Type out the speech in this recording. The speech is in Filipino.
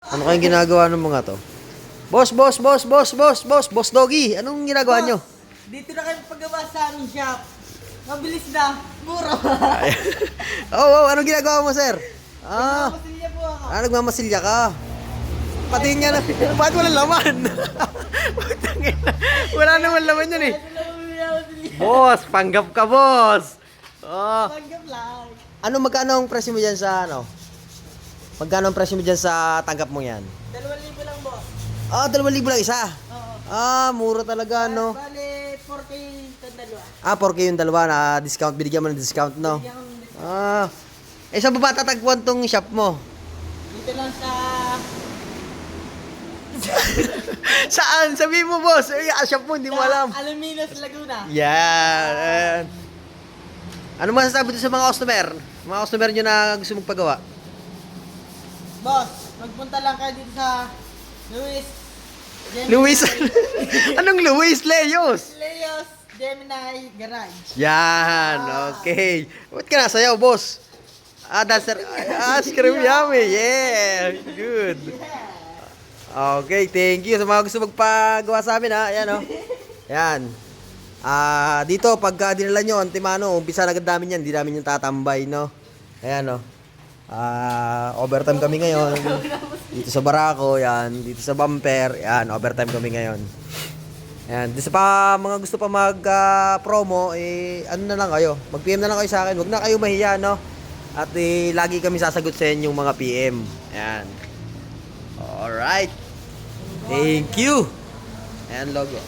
Ano kayong ginagawa ng mga to? Boss Doggy, anong ginagawa nyo? Dito na kayo paggawa sa aming shop. Mabilis na, mura. Anong ginagawa mo, sir? Masilya po ako. Nagmamasilya ka. Pati niya na, bakit walang laman? Wala naman laman yan eh. Boss, panggap ka, boss. Tanggap lang. Magkano ang presyo mo dyan sa Magkano ang presyo mo dyan sa tanggap mo yan? 2,000 lang boss. 2,000 lang isa. Oo. Mura talaga, no? Bale, 4K yung dalawa. 4K yung dalawa na discount. Binigyan mo ng discount, no? Bigyan ko ng discount. Saan ba tatagpuan tong shop mo? Dito lang sa... Saan? Sabihin mo, boss. Shop mo, hindi mo alam. Alaminos, Laguna. Yan. Ano masasabi doon sa mga customer? Mga customer nyo na gusto magpagawa? Boss, magpunta lang kayo dito sa Luis. Luis? Anong Luis? Leos? Leos Gemini Garage. Yan. Okay. Ba't ka nasayaw, boss? Dancer. Scream yummy. Yeah. Good. Okay, thank you sa mga gusto magpagawa sa amin, ha. Ayan, oh. Yan. Dito, pagka dinala nyo, antimano, umpisa na agad namin yan. Hindi namin yung tatambay, no. Ayan, oh. Overtime kami ngayon. Dito sa Barako, yan. Dito sa Bumper, yan. Overtime kami ngayon. Ayan. Dito sa mga gusto pa mag-promo, ano na lang kayo. Mag-PM na lang kayo sa akin. Huwag na kayo mahiya, no. At lagi kami sasagot sa inyong mga PM. Ayan. Alright. Thank you. Ayan, logo.